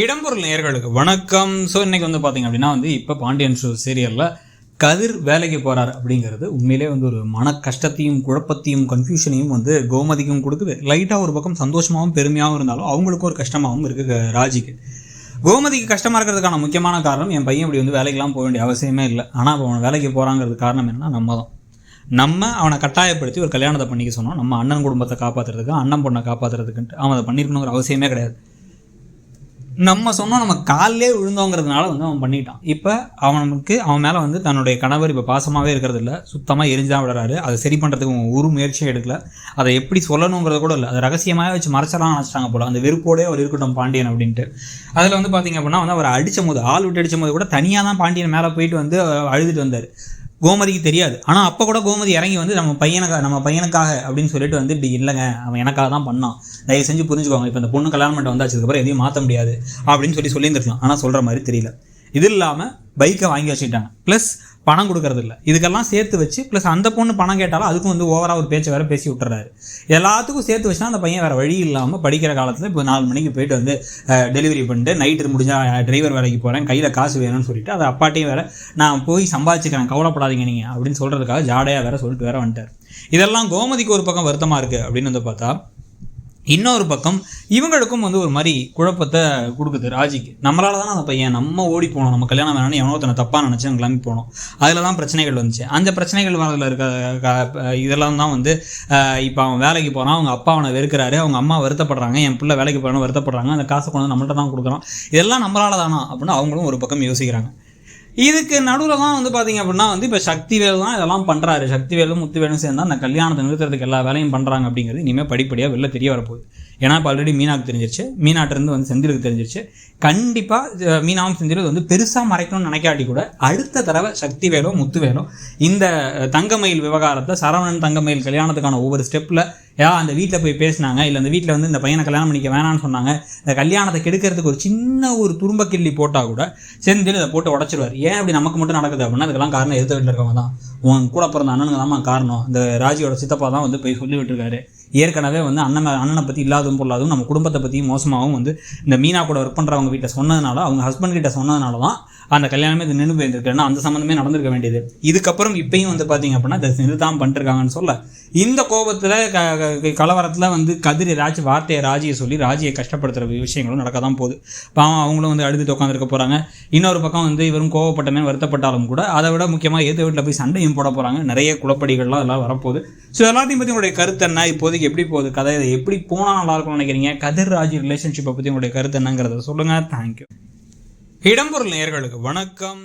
இடம்பொருள் நேயர்களுக்கு வணக்கம். ஸோ இன்னைக்கு வந்து பார்த்தீங்க அப்படின்னா இப்போ பாண்டியன் ஷோ சீரியலில் கதிர் வேலைக்கு போகிறார் அப்படிங்கிறது உண்மையிலே ஒரு மன கஷ்டத்தையும் குழப்பத்தையும் கன்ஃபியூஷனையும் கோமதிக்கும் கொடுக்குது. லைட்டாக ஒரு பக்கம் சந்தோஷமாகவும் பெருமையாகவும் இருந்தாலும் அவங்களுக்கும் ஒரு கஷ்டமாகவும் இருக்குது ராஜிக்கு. கோமதிக்கு கஷ்டமாக இருக்கிறதுக்கான முக்கியமான காரணம், என் பையன் இப்படி வேலைக்கெல்லாம் போக வேண்டிய அவசியமே இல்லை, ஆனால் இப்போ அவன் வேலைக்கு போகிறாங்கிறது காரணம் என்னன்னா நம்ம அவனை கட்டாயப்படுத்தி ஒரு கல்யாணத்தை பண்ணிக்க சொன்னோம். நம்ம அண்ணன் குடும்பத்தை காப்பாற்றுறதுக்கு, அண்ணன் பொண்ணை காப்பாற்றுறதுக்குன்ட்டு அவன் அதை பண்ணியிருக்கணுங்கிற அவசியமே கிடையாது. நம்ம சொன்னோம், நம்ம காலிலே விழுந்தோங்கிறதுனால அவன் பண்ணிட்டான். இப்போ அவன் மேலே தன்னுடைய கணவர் இப்போ பாசமாகவே இருக்கிறது இல்லை, சுத்தமாக எரிஞ்சு தான் விடுறாரு. அதை சரி பண்ணுறதுக்கு ஒரு முயற்சியும் எடுக்கல. அதை எப்படி சொல்லணுங்கிறது கூட இல்லை, அதை ரகசியமாக வச்சு மறைச்சலாம் நினச்சிட்டாங்க போல. அந்த வெறுப்போடே அவர் இருக்கட்டும் பாண்டியன் அப்படின்ட்டு. அதில் பார்த்தீங்க அப்படின்னா அவர் அடித்த போது, ஆள் விட்டு அடித்த போது கூட தனியாக தான் பாண்டியன் மேலே போயிட்டு அழுதுட்டு வந்தார். கோமதிக்கு தெரியாது. ஆனால் அப்போ கூட கோமதி இறங்கி நம்ம பையனுக்காக அப்படின்னு சொல்லிட்டு இப்படி இல்லைங்க, அவன் எனக்காக தான் பண்ணான், தயவு செஞ்சு புரிஞ்சுக்கோங்க, இப்போ இந்த பொண்ணு கல்யாணம் பண்ணிட்டு வந்தாச்சதுக்கப்புறம் எதையும் மாற்ற முடியாது அப்படின்னு சொல்லியிருந்துருக்கலாம். ஆனால் சொல்கிற மாதிரி தெரியல. இது இல்லாமல் பைக்கை வாங்கி வச்சுக்கிட்டாங்க, ப்ளஸ் பணம் கொடுக்கறது இல்லை. இதுக்கெல்லாம் சேர்த்து வச்சு ப்ளஸ் அந்த பொண்ணு பணம் கேட்டாலும் அதுக்கும் ஓவராக ஒரு பேச்சை வேறு பேசி விட்டுறாரு. எல்லாத்துக்கும் சேர்த்து வச்சுன்னா அந்த பையன் வேறு வழி இல்லாமல் படிக்கிற காலத்தில் இப்போ 4 மணிக்கு போயிட்டு டெலிவரி பண்ணிட்டு நைட்டு முடிஞ்சால் டிரைவர் வேலைக்கு போகிறேன், கையில் காசு வேணும்னு சொல்லிட்டு அதை அப்பாட்டையும் வேறு நான் போய் சம்பாதிச்சுக்கிறேன், கவலைப்படாதீங்க நீங்கள் அப்படின்னு சொல்கிறதுக்காக ஜாடையாக வேறு சொல்லிட்டு வேறு வந்துட்டார். இதெல்லாம் கோமதிக்கு ஒரு பக்கம் வருத்தமாக இருக்குது அப்படின்னு பார்த்தா, இன்னொரு பக்கம் இவங்களுக்கும் ஒரு மாதிரி குழப்பத்தை கொடுக்குது ராஜிக்கு. நம்மளால தானே அந்த பையன், நம்ம ஓடி போனோம், நம்ம கல்யாணம் வேணும்னு எவனோ தன்னை தப்பாக நினச்சி கிளம்பி போனோம். அதில் தான் பிரச்சனைகள் வந்துச்சு. அந்த பிரச்சனைகள் வரதில் இருக்க இதெல்லாம் தான் இப்போ அவன் வேலைக்கு போகிறான், அவங்க அப்பா அவனை வெறுக்கிறாரு, அவங்க அம்மா வருத்தப்படுறாங்க, என் பிள்ளை வேலைக்கு போகணும் வருத்தப்படுறாங்க, அந்த காசை கொண்டு நம்மள்ட்ட தான் கொடுக்குறோம், இதெல்லாம் நம்மளால தானா அப்படின்னு அவங்களும் ஒரு பக்கம் யோசிக்கிறாங்க. இதுக்கு நடுவில் தான் பார்த்தீங்க அப்படின்னா இப்போ சக்திவேல் தான் இதெல்லாம் பண்ணுறாரு. சக்திவேலும் முத்துவேலும் சேர்ந்து அந்த கல்யாணத்தை நிறுத்துறதுக்கு எல்லா வேலையும் பண்ணுறாங்க அப்படிங்கிறது இனிமேல் படிப்படியாக வெளில தெரிய வரப்போகுது. ஏன்னா இப்போ ஆல்ரெடி மீனாவுக்கு தெரிஞ்சிருச்சு, மீனாட்டிருந்து செந்திலுக்கு தெரிஞ்சிருச்சு. கண்டிப்பாக மீனாவும் செந்திலும் பெருசாக மறைக்கணும்னு நினைக்காட்டி கூட அடுத்த தடவை சக்திவேலோ முத்துவேலோ இந்த தங்கமயில் விவகாரத்தை, சரவணன் தங்கமயில் கல்யாணத்துக்கான ஒவ்வொரு ஸ்டெப்பில் அந்த வீட்டில் போய் பேசினாங்க, இல்லை அந்த வீட்டில் இந்த பையனை கல்யாணம் பண்ணிக்க வேணான்னு சொன்னாங்க, இந்த கல்யாணத்தை கெடுக்கிறதுக்கு ஒரு சின்ன ஒரு துரும்ப கிள்ளி போட்டால் கூட செந்தில் இதை போட்டு உடச்சிருவார். ஏன் அப்படி நமக்கு மட்டும் நடக்குது அப்படின்னா அதுக்கெல்லாம் காரணம் எதிர்த்த வீட்டில் இருக்கவங்க தான், உன் கூட பிறந்த அண்ணனுங்க தான் காரணம். இந்த ராஜியோட சித்தப்பா தான் போய் சொல்லி விட்டுருக்காரு. ஏற்கனவே அண்ணனை பற்றி இல்லாதும் பொருளாதும் நம்ம குடும்பத்தை பற்றியும் மோசமாகவும் இந்த மீனா கூட ஒர்க் பண்ணுறவங்க வீட்டை சொன்னதுனால, அவங்க ஹஸ்பண்ட் கிட்ட சொன்னதுனால தான் அந்த கல்யாணமே இது நின்று போயிருந்துருக்குன்னா அந்த சம்மந்தமே நடந்திருக்க வேண்டியது. இதுக்கப்புறம் இப்பயும் பார்த்தீங்க அப்படின்னா இதை நிறுத்தாமல் பண்ணிருக்காங்கன்னு சொல்ல, இந்த கோபத்தில் கலவரத்தில் கதிர் ஏதாச்சும் வார்த்தையை ராஜியை சொல்லி ராஜியை கஷ்டப்படுத்துகிற விஷயங்களும் நடக்க தான் போகுது. பாவம் அவங்களும் அழுதுட்டு உட்காந்துருக்க போகிறாங்க. இன்னொரு பக்கம் இவரும் கோவப்பட்டமே வருத்தப்பட்டாலும் கூட அதை விட முக்கியமாக ஏற்ற வீட்டில் போய் சண்டையும் போட போகிறாங்க. நிறைய குழப்படிகள்லாம் எல்லாம் வரப்போகுது. ஸோ எல்லாத்தையும் பற்றி உங்களுடைய கருத்து என்ன, இப்போதைக்கு எப்படி போகுது கதை, இதை எப்படி போனால் நல்லா இருக்கும்னு நினைக்கிறீங்க, கதிர் ராஜி ரிலேஷன்ஷிப்பை பற்றி உங்களுடைய கருத்து என்னங்கிறத சொல்லுங்கள். தேங்க்யூ. இடம்பொருள் நேயர்களுக்கு வணக்கம்.